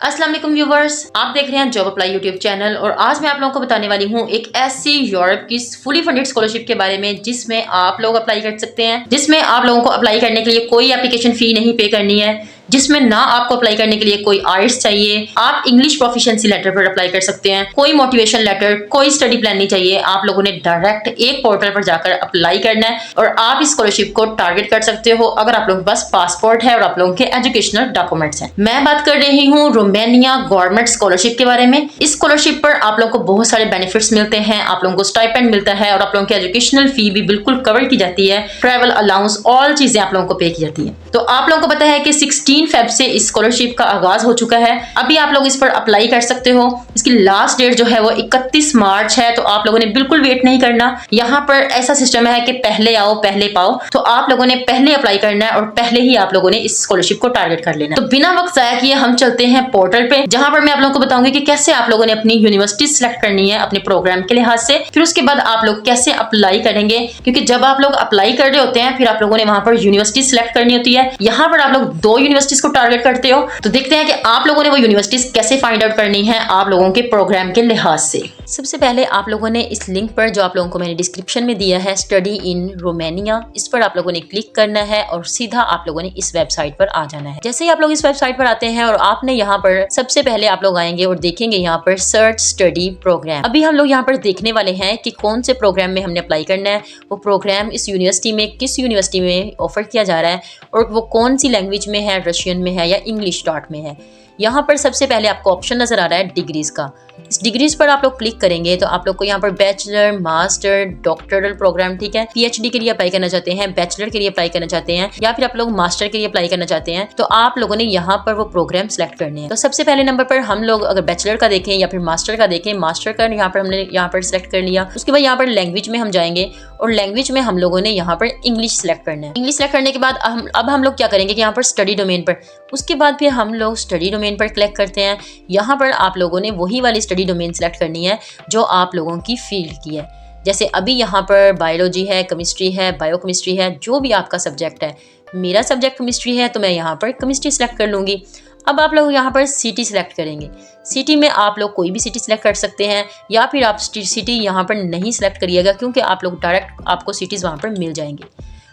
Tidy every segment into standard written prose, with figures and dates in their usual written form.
अस्सलाम वालेकुम व्यूवर्स, आप देख रहे हैं जॉब अप्लाई यूट्यूब चैनल और आज मैं आप लोगों को बताने वाली हूँ एक ऐसी यूरोप की फुली फंडेड स्कॉलरशिप के बारे में जिसमें आप लोग अप्लाई कर सकते हैं, जिसमें आप लोगों को अप्लाई करने के लिए कोई एप्लीकेशन फी नहीं पे करनी है, जिसमें ना आपको अप्लाई करने के लिए कोई आइल्स चाहिए, आप इंग्लिश प्रोफिशिएंसी लेटर पर अप्लाई कर सकते हैं, कोई मोटिवेशन लेटर, कोई स्टडी प्लान नहीं चाहिए। आप लोगों ने डायरेक्ट एक पोर्टल पर जाकर अप्लाई करना है और आप इस स्कॉलरशिप को टारगेट कर सकते हो अगर आप लोगों के पास पासपोर्ट है और आप लोगों के एजुकेशनल डॉक्यूमेंट्स हैं। मैं बात कर रही हूँ रोमानिया गवर्नमेंट स्कॉलरशिप के बारे में। इस स्कॉलरशिप पर आप लोगों को बहुत सारे बेनिफिट्स मिलते हैं, आप लोगों को स्टाइपेंड मिलता है और आप लोगों की एजुकेशनल फी भी बिल्कुल कवर की जाती है, ट्रैवल अलाउंस, ऑल चीजें आप लोगों को पे की जाती है। तो आप लोगों को पता है कि 16 फेब से इस स्कॉलरशिप का आगाज हो चुका है। अभी आप लोग इस पर अप्लाई कर सकते हो। इसकी लास्ट डेट जो है वो 31 मार्च है, तो आप लोगों ने बिल्कुल वेट नहीं करना। यहाँ पर ऐसा सिस्टम है कि पहले आओ पहले पाओ, तो आप लोगों ने पहले अप्लाई करना है और पहले ही आप लोगों ने इस स्कॉलरशिप को टारगेट कर लेना है। तो बिना वक्त जाया किए हम चलते हैं पोर्टल पे, जहां पर मैं आप लोगों को बताऊंगी कि कैसे आप लोगों ने अपनी यूनिवर्सिटी सिलेक्ट करनी है अपने प्रोग्राम के लिहाज से, फिर उसके बाद आप लोग कैसे अप्लाई करेंगे, क्योंकि जब आप लोग अप्लाई कर रहे होते हैं फिर आप लोगों ने वहां पर यूनिवर्सिटी सिलेक्ट करनी होती है। यहाँ पर आप लोग 2 यूनिवर्सिटीज को टारगेट करते हो, तो देखते हैं कि आप लोगों ने वो यूनिवर्सिटीज कैसे फाइंड आउट करनी है आप लोगों के प्रोग्राम के लिहाज से। सबसे पहले आप लोगों ने इस लिंक पर जो आप लोगों को मैंने डिस्क्रिप्शन में दिया है, स्टडी इन रोमानिया, इस पर आप लोगों ने क्लिक करना है और सीधा आप लोगों ने इस वेबसाइट पर आ जाना है। जैसे ही आप लोग इस वेबसाइट पर आते हैं और आपने यहाँ पर सबसे पहले आप लोग आएंगे और देखेंगे यहाँ पर सर्च स्टडी प्रोग्राम। अभी हम लोग यहाँ पर देखने वाले हैं कि कौन से प्रोग्राम में हमने अप्लाई करना है, वो प्रोग्राम इस यूनिवर्सिटी में किस यूनिवर्सिटी में ऑफर किया जा रहा है और वो कौन सी लैंग्वेज में है, रशियन में है या इंग्लिश डॉट में है। यहाँ पर सबसे पहले आपको ऑप्शन नजर आ रहा है डिग्रीज का। इस डिग्रीज पर आप लोग क्लिक करेंगे तो आप लोग को यहाँ पर बैचलर, मास्टर, डॉक्टरल प्रोग्राम, ठीक है, पीएचडी के लिए अप्लाई करना चाहते हैं, बैचलर के लिए अप्लाई करना चाहते हैं या फिर आप लोग मास्टर के लिए अप्लाई करना चाहते हैं, तो आप लोगों ने यहाँ पर वो प्रोग्राम सेलेक्ट करने हैं। तो सबसे पहले नंबर पर हम लोग अगर बैचलर का देखें या फिर मास्टर का देखें, मास्टर का यहाँ पर हमने यहाँ पर सिलेक्ट कर लिया। उसके बाद यहाँ पर लैंग्वेज में हम जाएंगे और लैंग्वेज में हम लोगों ने यहाँ पर इंग्लिश सेलेक्ट करना है। इंग्लिश सेलेक्ट करने के बाद अब हम लोग क्या करेंगे कि यहाँ पर स्टडी डोमेन पर, उसके बाद फिर हम लोग स्टडी डोमेन पर क्लिक करते हैं। यहाँ पर आप लोगों ने वही वाली स्टडी डोमेन सेलेक्ट करनी है जो आप लोगों की फील्ड की है। जैसे अभी यहाँ पर बायोलॉजी है, केमिस्ट्री है, बायोकेमिस्ट्री है, जो भी आपका सब्जेक्ट है। मेरा सब्जेक्ट केमिस्ट्री है तो मैं यहाँ पर केमिस्ट्री सेलेक्ट कर लूँगी। अब आप लोग यहाँ पर सिटी सेलेक्ट करेंगे। सिटी में आप लोग कोई भी सिटी सेलेक्ट कर सकते हैं या फिर आप सिटी यहाँ पर नहीं सेलेक्ट करिएगा, क्योंकि आप लोग डायरेक्ट आपको सिटीज़ वहाँ पर मिल जाएंगी।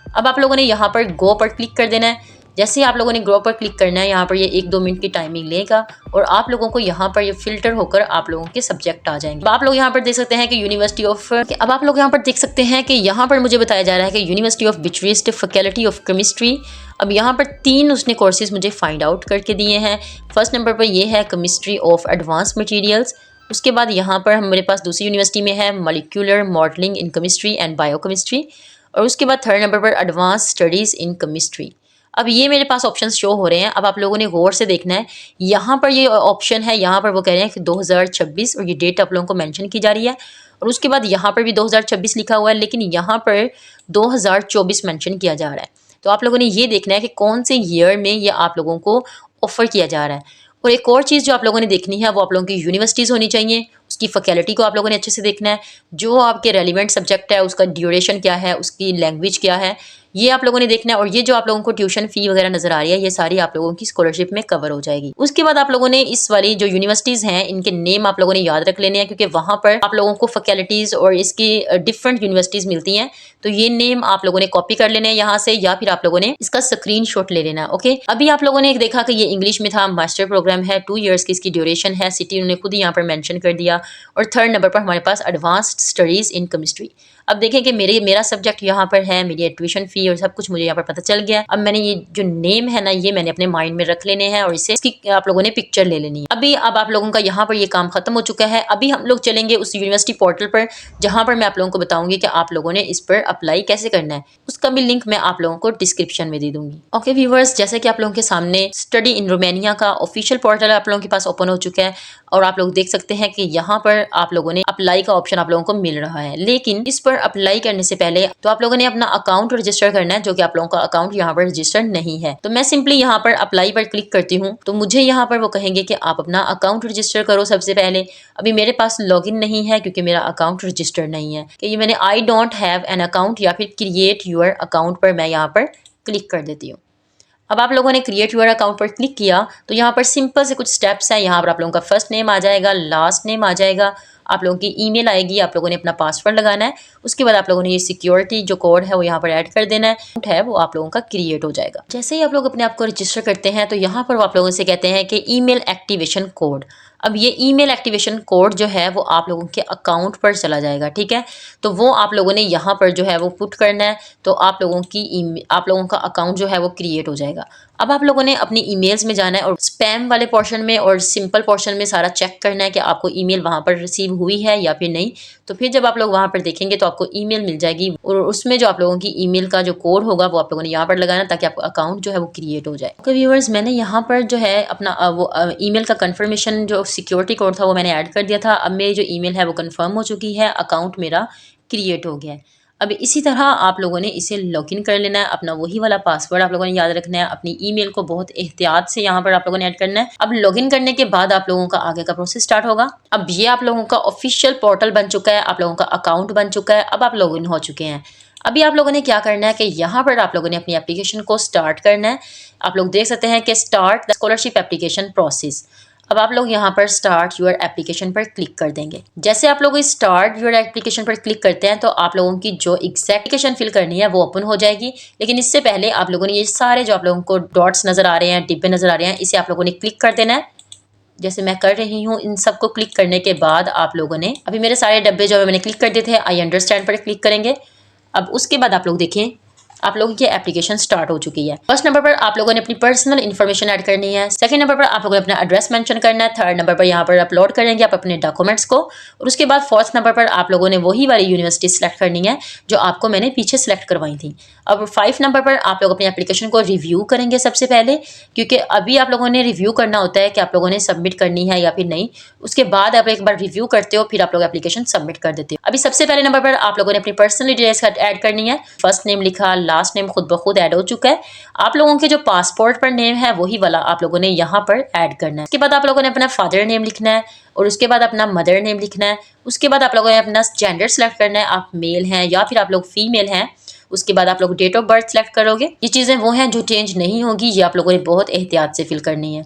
अब आप लोगों ने यहाँ पर गो पर क्लिक कर देना है। जैसे आप लोगों ने ग्रो पर क्लिक करना है, यहाँ पर ये 1-2 मिनट की टाइमिंग लेगा और आप लोगों को यहाँ पर ये फिल्टर होकर आप लोगों के सब्जेक्ट आ जाएंगे। अब आप लोग यहाँ पर देख सकते हैं कि यूनिवर्सिटी ऑफ, अब आप लोग यहाँ पर देख सकते हैं कि यहाँ पर मुझे बताया जा रहा है कि university of Bucharest faculty of chemistry. अब यहाँ पर 3 उसने कोर्सेज मुझे फाइंड आउट करके दिए हैं। फर्स्ट नंबर पर ये है केमिस्ट्री ऑफ एडवांस मटीरियल्स। उसके बाद यहाँ पर हमारे पास दूसरी यूनिवर्सिटी में है molecular modelling in chemistry and biochemistry, और उसके बाद थर्ड नंबर पर एडवांस स्टडीज़ इन केमिस्ट्री। अब ये मेरे पास ऑप्शन शो हो रहे हैं। अब आप लोगों ने गौर से देखना है, यहाँ पर ये ऑप्शन है, यहाँ पर वो कह रहे हैं कि 2026 और ये डेट आप लोगों को मेंशन की जा रही है, और उसके बाद यहाँ पर भी 2026 लिखा हुआ है, लेकिन यहाँ पर 2024 मेंशन किया जा रहा है। तो आप लोगों ने ये देखना है कि कौन से ईयर में ये आप लोगों को ऑफर किया जा रहा है। और एक और चीज़ जो आप लोगों ने देखनी है वो आप लोगों की यूनिवर्सिटीज़ होनी चाहिए, उसकी फैकल्टी को आप लोगों ने अच्छे से देखना है, जो आपके रेलिवेंट सब्जेक्ट है उसका ड्यूरेशन क्या है, उसकी लैंग्वेज क्या है, ये आप लोगों ने देखना है। और ये जो आप लोगों को ट्यूशन फी वगैरह नजर आ रही है, ये सारी आप लोगों की स्कॉलरशिप में कवर हो जाएगी। उसके बाद आप लोगों ने इस वाली जो यूनिवर्सिटीज़ हैं इनके नेम आप लोगों ने याद रख लेने हैं, क्योंकि वहाँ पर आप लोगों को फैकल्टीज़ और इसकी डिफरेंट यूनिवर्सिटीज़ मिलती हैं। तो ये नेम आप लोगों ने कॉपी कर लेने हैं यहाँ से, या फिर आप लोगों ने इसका स्क्रीनशॉट ले लेना है। ओके, अभी आप लोगों ने देखा कि ये इंग्लिश में था, मास्टर प्रोग्राम है, 2 ईयर्स की इसकी ड्यूरेशन है, सिटी उन्होंने खुद ही यहाँ पर मेंशन कर दिया, और थर्ड नंबर पर हमारे पास एडवांस्ड स्टडीज़ इन केमिस्ट्री। अब देखें कि मेरा सब्जेक्ट यहाँ पर है, मेरी ट्यूशन फी और सब कुछ मुझे यहाँ पर पता चल गया। अब मैंने ये जो नेम है ना, ये मैंने अपने माइंड में रख लेने हैं और इसे इसकी आप लोगों ने पिक्चर ले लेनी है। अब आप लोगों का यहाँ पर ये काम खत्म हो चुका है। अभी हम लोग चलेंगे उस यूनिवर्सिटी पोर्टल पर, जहाँ पर मैं आप लोगों को बताऊंगी कि आप लोगों ने इस पर अप्लाई कैसे करना है। उसका भी लिंक मैं आप लोगों को डिस्क्रिप्शन में दे दूंगी। ओके व्यूवर्स, जैसे कि आप लोगों के सामने स्टडी इन रोमानिया का ऑफिशियल पोर्टल आप लोगों के पास ओपन हो चुका है और आप लोग देख सकते हैं कि यहाँ पर आप लोगों ने अप्लाई का ऑप्शन आप लोगों को मिल रहा है। लेकिन इस पर अप्लाई करने से पहले तो आप लोगों ने अपना अकाउंट रजिस्टर करना है, जो कि आप लोगों का अकाउंट यहाँ पर रजिस्टर नहीं है। तो मैं सिंपली यहाँ पर अप्लाई पर क्लिक करती हूँ, तो मुझे यहाँ पर वो कहेंगे कि आप अपना अकाउंट रजिस्टर करो सबसे पहले। अभी मेरे पास लॉगिन नहीं है क्योंकि मेरा अकाउंट रजिस्टर नहीं है, कि ये मैंने I don't have an account या फिर क्रिएट योर अकाउंट पर मैं यहाँ पर क्लिक कर देती हूँ। अब आप लोगों ने क्रिएट यूर अकाउंट पर क्लिक किया तो यहाँ पर सिंपल से कुछ स्टेप्स हैं। यहाँ पर आप लोगों का फर्स्ट नेम आ जाएगा, लास्ट नेम आ जाएगा, आप लोगों की ईमेल आएगी, आप लोगों ने अपना पासवर्ड लगाना है। उसके बाद आप लोगों ने ये सिक्योरिटी जो कोड है वो यहाँ पर ऐड कर देना है वो आप लोगों का क्रिएट हो जाएगा। जैसे ही आप लोग अपने आप को रजिस्टर करते हैं तो यहाँ पर वो आप लोगों से कहते हैं कि ईमेल एक्टिवेशन कोड। अब ये ईमेल एक्टिवेशन कोड जो है वो आप लोगों के अकाउंट पर चला जाएगा, ठीक है। तो वो आप लोगों ने यहाँ पर जो है वो पुट करना है, तो आप लोगों का अकाउंट जो है वो क्रिएट हो जाएगा। अब आप लोगों ने अपनी ईमेल्स में जाना है और स्पैम वाले पोर्शन में और सिंपल पोर्शन में सारा चेक करना है कि आपको ईमेल वहाँ पर रिसीव हुई है या फिर नहीं। तो फिर जब आप लोग वहाँ पर देखेंगे तो आपको ईमेल मिल जाएगी और उसमें जो आप लोगों की ईमेल का जो कोड होगा वो आप लोगों ने यहाँ पर लगाना ताकि आपका अकाउंट जो है वो क्रिएट हो जाए। ओके व्यूअर्स, मैंने यहाँ पर जो है अपना वो ईमेल का कंफर्मेशन जो सिक्योरिटी कोड था वो मैंने ऐड कर दिया था। अब मेरी जो ईमेल है वो कंफर्म हो चुकी है, अकाउंट मेरा क्रिएट हो गया है। अब इसी तरह आप लोगों ने इसे लॉगिन कर लेना है, अपना वही वाला पासवर्ड आप लोगों ने याद रखना है, अपनी ईमेल को बहुत एहतियात से यहाँ पर आप लोगों ने ऐड करना है। अब लॉगिन करने के बाद आप लोगों का आगे का प्रोसेस स्टार्ट होगा। अब ये आप लोगों का ऑफिशियल पोर्टल बन चुका है, आप लोगों का अकाउंट बन चुका है, अब आप लॉगिन हो चुके हैं। अभी आप लोगों ने क्या करना है कि यहाँ पर आप लोगों ने अपनी एप्लीकेशन को स्टार्ट करना है। आप लोग देख सकते हैं कि start the scholarship application process. अब आप लोग यहाँ पर स्टार्ट यूर एप्लीकेशन पर क्लिक कर देंगे। जैसे आप लोग स्टार्ट यूर एप्लीकेशन पर क्लिक करते हैं तो आप लोगों की जो एप्लीकेशन फिल करनी है वो ओपन हो जाएगी। लेकिन इससे पहले आप लोगों ने ये सारे जो आप लोगों को डॉट्स नजर आ रहे हैं, डिब्बे नजर आ रहे हैं, इसे आप लोगों ने क्लिक कर देना है। जैसे मैं कर रही हूँ, इन सबको क्लिक करने के बाद आप लोगों ने अभी मेरे सारे डब्बे जो मैंने क्लिक कर दिए थे, आई अंडरस्टैंड पर क्लिक करेंगे। अब उसके बाद आप लोग देखें आप लोगों की एप्लीकेशन स्टार्ट हो चुकी है। फर्स्ट नंबर पर आप लोगों ने अपनी पर्सनल इन्फॉर्मेशन ऐड करनी है। सेकंड नंबर पर आप लोगों ने अपना एड्रेस मेंशन करना है। थर्ड नंबर पर यहाँ पर अपलोड करेंगे आप अपने डॉक्यूमेंट्स को। और उसके बाद फोर्थ नंबर पर आप लोगों ने वही वाली यूनिवर्सिटी सिलेक्ट करनी है जो आपको मैंने पीछे सिलेक्ट करवाई थी। अब 5 नंबर पर आप लोग अपनी एप्लीकेशन को रिव्यू करेंगे सबसे पहले, क्योंकि अभी आप लोगों ने रिव्यू करना होता है कि आप लोगों ने सबमिट करनी है या फिर नहीं। उसके बाद आप एक बार रिव्यू करते हो, फिर आप लोग एप्लीकेशन सबमिट कर देते हो। अभी सबसे पहले नंबर पर आप लोगों ने अपनी पर्सनल डिटेल्स ऐड करनी है। फर्स्ट नेम लिखा, लास्ट नेम खुद ब खुद ऐड हो चुका है। आप लोगों के जो पासपोर्ट पर नेम है वही वाला आप लोगों ने यहाँ पर ऐड करना है। उसके बाद आप लोगों ने अपना फादर नेम लिखना है और उसके बाद अपना मदर नेम लिखना है। उसके बाद आप लोगों ने अपना जेंडर सेलेक्ट करना है, आप मेल हैं या फिर आप लोग फीमेल हैं। उसके बाद आप लोग डेट ऑफ बर्थ सेलेक्ट करोगे। ये चीज़ें वो हैं जो चेंज नहीं होगी, ये आप लोगों ने बहुत एहतियात से फिल करनी है।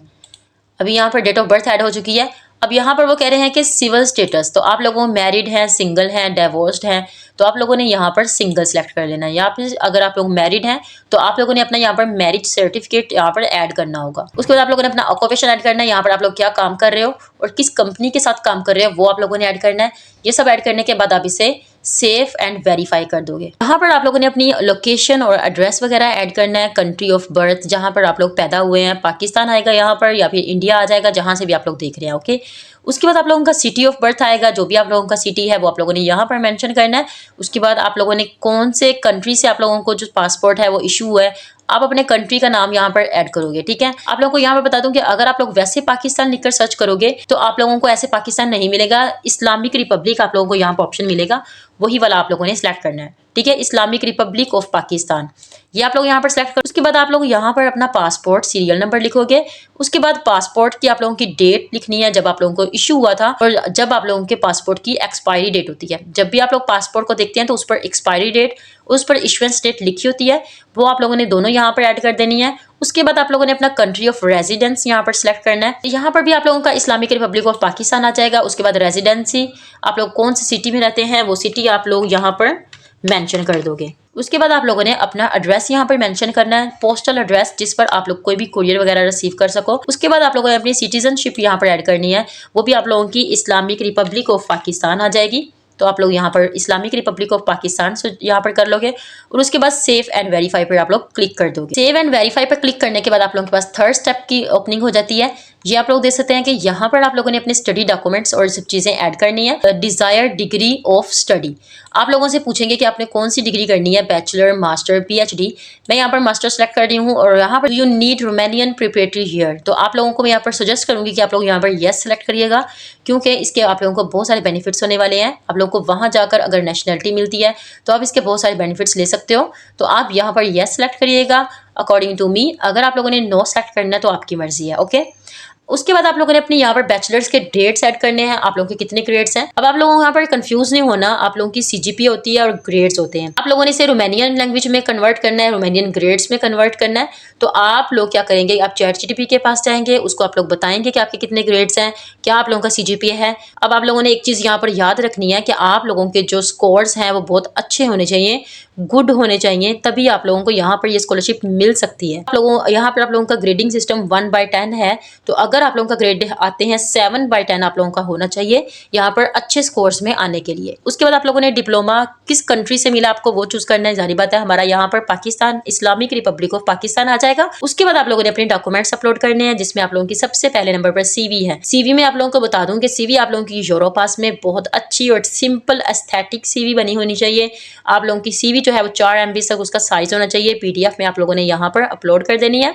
अभी यहाँ पर डेट ऑफ बर्थ ऐड हो चुकी है। अब यहाँ पर वो कह रहे हैं कि सिविल स्टेटस, तो आप लोगों मैरिड हैं, सिंगल हैं, डिवोर्स्ड हैं, तो आप लोगों ने यहाँ पर सिंगल सेलेक्ट कर लेना है। या फिर अगर आप लोग मैरिड हैं तो आप लोगों ने अपना यहाँ पर मैरिज सर्टिफिकेट यहाँ पर ऐड करना होगा। उसके बाद आप लोगों ने अपना ऑक्यूपेशन ऐड करना है, यहाँ पर आप लोग क्या काम कर रहे हो और किस कंपनी के साथ काम कर रहे हो वो आप लोगों ने ऐड करना है। ये सब ऐड करने के बाद आप इसे सेव एंड वेरीफाई कर दोगे। यहाँ पर आप लोगों ने अपनी लोकेशन और एड्रेस वगैरह ऐड करना है, कंट्री ऑफ बर्थ जहाँ पर आप लोग पैदा हुए हैं, पाकिस्तान आएगा यहाँ पर या फिर इंडिया आ जाएगा, जहाँ से भी आप लोग देख रहे हैं। ओके, उसके बाद आप लोगों का सिटी ऑफ बर्थ आएगा, जो भी आप लोगों का सिटी है वो आप लोगों ने यहाँ पर मेंशन करना है। उसके बाद आप लोगों ने कौन से कंट्री से आप लोगों को जो पासपोर्ट है वो इशू हुआ है, आप अपने कंट्री का नाम यहाँ पर ऐड करोगे। ठीक है, आप लोगों को यहाँ पर बता दूं कि अगर आप लोग वैसे पाकिस्तान लिखकर सर्च करोगे तो आप लोगों को ऐसे पाकिस्तान नहीं मिलेगा, इस्लामिक रिपब्लिक आप लोगों को यहाँ पर ऑप्शन मिलेगा, वही वाला आप लोगों ने सिलेक्ट करना है। ठीक है, इस्लामिक रिपब्लिक ऑफ पाकिस्तान, ये आप लोग यहाँ पर सेलेक्ट करो। उसके बाद आप लोग यहाँ पर अपना पासपोर्ट सीरियल नंबर लिखोगे। उसके बाद पासपोर्ट की आप लोगों की डेट लिखनी है जब आप लोगों को इशू हुआ था और जब आप लोगों के पासपोर्ट की एक्सपायरी डेट होती है। जब भी आप लोग पासपोर्ट को देखते हैं तो उस पर एक्सपायरी डेट, उस पर इशुएंस डेट लिखी होती है, वो आप लोगों ने दोनों यहाँ पर ऐड कर देनी है। उसके बाद आप लोगों ने अपना कंट्री ऑफ रेजिडेंस यहाँ पर सिलेक्ट करना है। यहाँ पर भी आप लोगों का इस्लामिक रिपब्लिक ऑफ पाकिस्तान आ जाएगा। उसके बाद रेजिडेंसी, आप लोग कौन सी सिटी में रहते हैं वो सिटी आप लोग यहाँ पर मेंशन कर दोगे। उसके बाद आप लोगों ने अपना एड्रेस यहाँ पर मेंशन करना है, पोस्टल एड्रेस जिस पर आप लोग कोई भी कुरियर वगैरह रिसीव कर सको। उसके बाद आप लोगों ने अपनी सिटीजनशिप यहाँ पर ऐड करनी है, वो भी आप लोगों की इस्लामिक रिपब्लिक ऑफ पाकिस्तान आ जाएगी। तो आप लोग यहाँ पर इस्लामिक रिपब्लिक ऑफ पाकिस्तान से यहाँ पर कर लोगे और उसके बाद सेव एंड वेरीफाई पर आप लोग क्लिक कर दोगे। सेव एंड वेरीफाई पर क्लिक करने के बाद आप लोगों के पास थर्ड स्टेप की ओपनिंग हो जाती है। ये आप लोग देख सकते हैं कि यहाँ पर आप लोगों ने अपने स्टडी डॉक्यूमेंट्स और सब चीज़ें ऐड करनी है। डिजायर्ड डिग्री ऑफ स्टडी, आप लोगों से पूछेंगे कि आपने कौन सी डिग्री करनी है, बैचलर, मास्टर, पीएचडी। मैं यहाँ पर मास्टर सेलेक्ट कर रही हूँ और यहाँ पर you need Romanian preparatory year, तो आप लोगों को मैं यहाँ पर सजेस्ट करूँगी कि आप लोग यहाँ पर येस सेलेक्ट करिएगा, क्योंकि इसके आप लोगों को बहुत सारे बेनिफिट्स होने वाले हैं। आप लोगों को वहाँ जाकर अगर नेशनलिटी मिलती है तो आप इसके बहुत सारे बेनिफिट्स ले सकते हो। तो आप यहाँ पर येस सेलेक्ट करिएगा अकॉर्डिंग टू मी। अगर आप लोगों ने नो सेलेक्ट करना है तो आपकी मर्जी है। ओके, उसके बाद आप लोगों ने अपने यहाँ पर बैचलर्स के ग्रेड्स ऐड करने हैं, आप लोगों के कितने ग्रेड्स हैं। अब आप लोगों को यहाँ पर कंफ्यूज नहीं होना, आप लोगों की सीजीपी होती है और ग्रेड्स होते हैं। आप लोगों ने इसे रोमानियन लैंग्वेज में कन्वर्ट करना है, रोमानियन ग्रेड्स में कन्वर्ट करना है। तो आप लोग क्या करेंगे, आप चैट के पास जाएंगे, उसको आप लोग बताएंगे कि आपके कितने ग्रेड्स हैं, क्या आप लोगों का सीजीपी है। अब आप लोगों ने एक चीज यहाँ पर याद रखनी है कि आप लोगों के जो स्कोर्स हैं वो बहुत अच्छे होने चाहिए, गुड होने चाहिए, तभी आप लोगों को यहाँ पर ये स्कॉलरशिप मिल सकती है। आप लोगों यहाँ पर आप लोगों का ग्रेडिंग सिस्टम 1/10 है। तो अगर आप लोगों का ग्रेड आते हैं 7/10 आप लोगों का होना चाहिए यहाँ पर अच्छे स्कोर्स में आने के लिए। उसके बाद आप लोगों ने डिप्लोमा किस कंट्री से मिला आपको वो चूज करना है। जारी बात है हमारा यहाँ पर Pakistan, Islamic Republic of Pakistan आ जाएगा। उसके बाद आप लोगों ने अपने डॉक्यूमेंट्स अपलोड करने हैं, जिसमें आप लोगों की सबसे पहले नंबर पर सीवी है। सीवी में आप लोगों को बता दूं कि सीवी आप लोगों की यूरोपास में बहुत अच्छी और सिंपल एस्थेटिक सीवी बनी होनी चाहिए। आप लोगों की सीवी जो है वो 4 MB तक उसका साइज होना चाहिए। PDF में आप लोगों ने यहाँ पर अपलोड कर देनी है।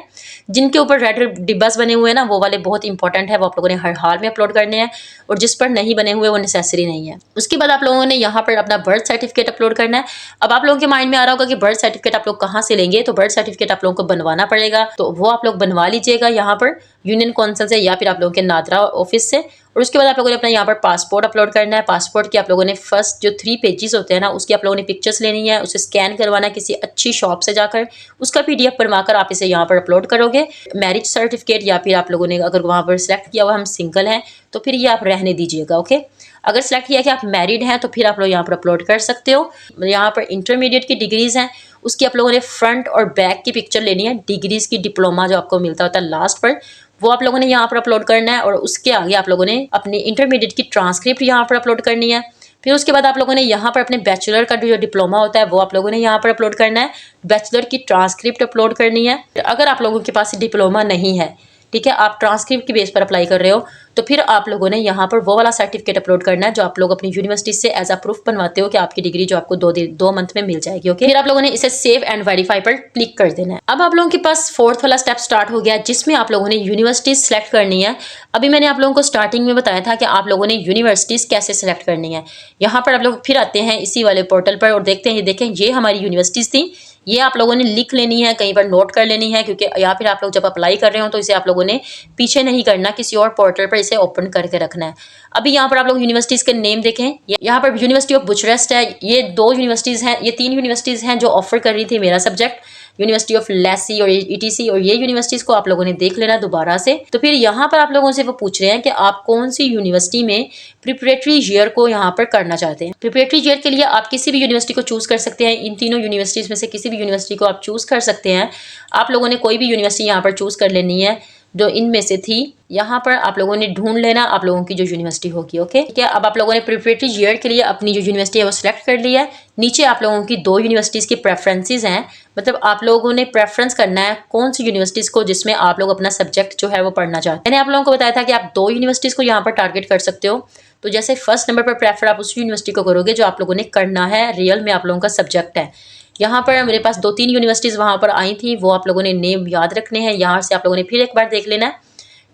जिनके ऊपर रेड डिब्बास बने हुए हैं ना, वो वाले बहुत इंपॉर्टेंट है, वो आप लोगों ने हर हाल में अपलोड करने हैं। और जिस पर नहीं बने हुए वो नेसेसरी नहीं है। उसके बाद आप लोगों ने यहाँ पर अपना बर्थ सर्टिफिकेट अपलोड करना है। अब आप लोगों के माइंड में आ रहा होगा कि बर्थ सर्टिफिकेट आप लोग कहाँ से लेंगे, तो बर्थ सर्टिफिकेट आप लोगों को बनवाना पड़ेगा। तो वो आप लोग बनवा लीजिएगा यहाँ पर यूनियन काउंसिल से या फिर आप लोगों के नादरा ऑफिस से। और उसके बाद आप लोगों ने अपना यहाँ पर पासपोर्ट अपलोड करना है। पासपोर्ट के आप लोगों ने फर्स्ट जो 3 पेजेस होते हैं ना, उसकी आप लोगों ने पिक्चर्स लेनी है, उसे स्कैन करवाना है किसी अच्छी शॉप से जाकर, उसका PDF बनवाकर आप इसे यहाँ पर अपलोड करोगे। मैरिज सर्टिफिकेट या फिर आप लोगों ने अगर वहाँ पर सिलेक्ट किया हुआ हम सिंगल हैं तो फिर ये आप रहने दीजिएगा, ओके। अगर सिलेक्ट किया कि आप मैरिड हैं तो फिर आप लोग यहाँ पर अपलोड कर सकते हो। यहाँ पर इंटरमीडिएट की डिग्रीज हैं, उसकी आप लोगों ने फ्रंट और बैक की पिक्चर लेनी है। डिग्रीज की डिप्लोमा जो आपको मिलता होता है लास्ट पर, वो आप लोगों ने यहाँ पर अपलोड करना है। और उसके आगे आप लोगों ने अपनी इंटरमीडिएट की ट्रांसक्रिप्ट यहाँ पर अपलोड करनी है। फिर उसके बाद आप लोगों ने यहाँ पर अपने बैचलर का जो डिप्लोमा होता है वो आप लोगों ने यहाँ पर अपलोड करना है। बैचलर की ट्रांसक्रिप्ट अपलोड करनी है। अगर आप लोगों के पास डिप्लोमा नहीं है, ठीक है, आप ट्रांसक्रिप्ट की बेस पर अप्लाई कर रहे हो, तो फिर आप लोगों ने यहाँ पर वो वाला सर्टिफिकेट अपलोड करना है जो आप लोग अपनी यूनिवर्सिटी से एज अ प्रूफ बनवाते हो कि आपकी डिग्री जो आपको 2 मंथ में मिल जाएगी, ओके। फिर आप लोगों ने इसे सेव एंड वेरीफाई पर क्लिक कर देना है। अब आप लोगों के पास 4th वाला स्टेप स्टार्ट हो गया, जिसमें आप लोगों ने यूनिवर्सिटीज सेलेक्ट करनी है। अभी मैंने आप लोगों को स्टार्टिंग में बताया था कि आप लोगों ने यूनिवर्सिटीज कैसे सेलेक्ट करनी है। यहाँ पर आप लोग फिर आते हैं इसी वाले पोर्टल पर और देखते हैं, ये देखें ये हमारी यूनिवर्सिटीज थी। ये आप लोगों ने लिख लेनी है, कहीं पर नोट कर लेनी है, क्योंकि या फिर आप लोग जब अप्लाई कर रहे हो तो इसे आप लोगों ने पीछे नहीं करना, किसी और पोर्टल पर इसे ओपन करके रखना है। अभी यहाँ पर आप लोग यूनिवर्सिटीज के नेम देखें, यहाँ पर यूनिवर्सिटी ऑफ बुचारेस्ट है। ये 2 यूनिवर्सिटीज हैं, ये 3 यूनिवर्सिटीज हैं जो ऑफर कर रही थी मेरा सब्जेक्ट, यूनिवर्सिटी ऑफ लेसी और ETC। और ये यूनिवर्सिटीज को आप लोगों ने देख लेना दोबारा से। तो फिर यहाँ पर आप लोगों से वो पूछ रहे हैं कि आप कौन सी यूनिवर्सिटी में प्रिपरेटरी ईयर को यहाँ पर करना चाहते हैं। प्रिपरेटरी ईयर के लिए आप किसी भी यूनिवर्सिटी को चूज कर सकते हैं। इन तीनों यूनिवर्सिटीज में से किसी भी यूनिवर्सिटी को आप चूज कर सकते हैं। आप लोगों ने कोई भी यूनिवर्सिटी यहाँ पर चूज कर लेनी है जो इनमें से थी। यहाँ पर आप लोगों ने ढूंढ लेना आप लोगों की जो यूनिवर्सिटी होगी, ओके। ठीक है, अब आप लोगों ने प्रिपरेटरी ईयर के लिए अपनी जो यूनिवर्सिटी है वो सिलेक्ट कर लिया है। नीचे आप लोगों की 2 यूनिवर्सिटीज की प्रेफरेंसेस हैं, मतलब आप लोगों ने प्रेफरेंस करना है कौन सी यूनिवर्सिटीज को जिसमें आप लोग अपना सब्जेक्ट जो है वो पढ़ना चाहते हैं। मैंने आप लोगों को बताया था कि आप 2 यूनिवर्सिटीज को यहाँ पर टारगेट कर सकते हो। तो जैसे फर्स्ट नंबर पर प्रेफर आप उस यूनिवर्सिटी को करोगे जो आप लोगों ने करना है, रियल में आप लोगों का सब्जेक्ट है। यहाँ पर मेरे पास 2-3 यूनिवर्सिटीज वहाँ पर आई थी, वो आप लोगों ने नेम याद रखने हैं। यहाँ से आप लोगों ने फिर एक बार देख लेना है,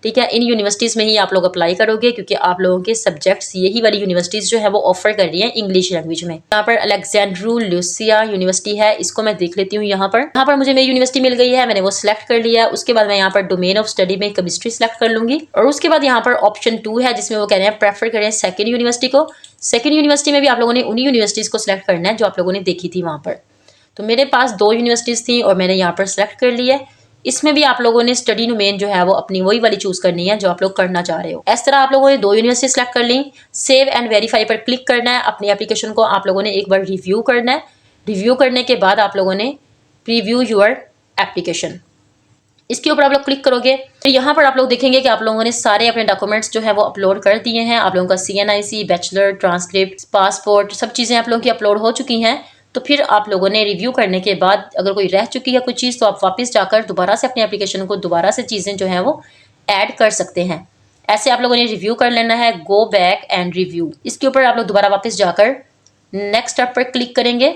ठीक है। इन यूनिवर्सिटीज़ में ही आप लोग अप्लाई करोगे, क्योंकि आप लोगों के सब्जेक्ट्स यही वाली यूनिवर्सिटीज़ जो है वो ऑफर कर रही है इंग्लिश लैंग्वेज में। यहाँ पर अलेक्जेंड्रू लूसिया यूनिवर्सिटी है, इसको मैं देख लेती हूँ। यहाँ पर मुझे मेरी यूनिवर्सिटी मिल गई है, मैंने वो सिलेक्ट कर लिया। उसके बाद मैं यहाँ पर डोमेन ऑफ स्टडी में केमिस्ट्री सेलेक्ट कर लूंगी। और उसके बाद यहाँ पर ऑप्शन 2 है, जिसमें वो कह रहे हैं प्रेफर करें सेकेंड यूनिवर्सिटी को। सेकेंड यूनिवर्सिटी में भी आप लोगों ने उन्हीं यूनिवर्सिटीज़ को सिलेक्ट करना है जो आप लोगों ने देखी थी वहाँ पर। तो मेरे पास 2 यूनिवर्सिटीज़ थी और मैंने यहाँ पर सिलेक्ट कर लिया है। इसमें भी आप लोगों ने स्टडी डोमेन जो है वो अपनी वही वाली चूज करनी है जो आप लोग करना चाह रहे हो। इस तरह आप लोगों ने 2 यूनिवर्सिटी सेलेक्ट कर ली। सेव एंड वेरीफाई पर क्लिक करना है। अपनी एप्लीकेशन को आप लोगों ने एक बार रिव्यू करना है। रिव्यू करने के बाद आप लोगों ने प्रीव्यू योर एप्लीकेशन, इसके ऊपर आप लोग क्लिक करोगे तो यहाँ पर आप लोग देखेंगे कि आप लोगों ने सारे अपने डॉक्यूमेंट्स जो है वो अपलोड कर दिए हैं। आप लोगों का CNIC, बैचलर, ट्रांसक्रिप्ट, पासपोर्ट, सब चीज़ें आप लोगों की अपलोड हो चुकी हैं। तो फिर आप लोगों ने रिव्यू करने के बाद अगर कोई रह चुकी है कोई चीज़, तो आप वापस जाकर दोबारा से अपनी एप्लीकेशन को दोबारा से चीज़ें जो हैं वो ऐड कर सकते हैं। ऐसे आप लोगों ने रिव्यू कर लेना है, गो बैक एंड रिव्यू। इसके ऊपर आप लोग दोबारा वापस जाकर नेक्स्ट स्टेप पर क्लिक करेंगे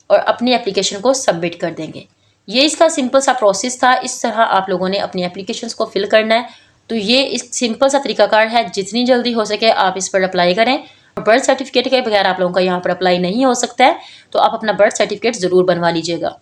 और अपनी एप्लीकेशन को सबमिट कर देंगे। ये इसका सिंपल सा प्रोसेस था। इस तरह आप लोगों ने अपनी एप्लीकेशंस को फिल करना है। तो ये इस सिंपल सा तरीकाकार है, जितनी जल्दी हो सके आप इस पर अप्लाई करें। बर्थ सर्टिफिकेट के बगैर आप लोगों का यहाँ पर अप्लाई नहीं हो सकता है, तो आप अपना बर्थ सर्टिफिकेट ज़रूर बनवा लीजिएगा।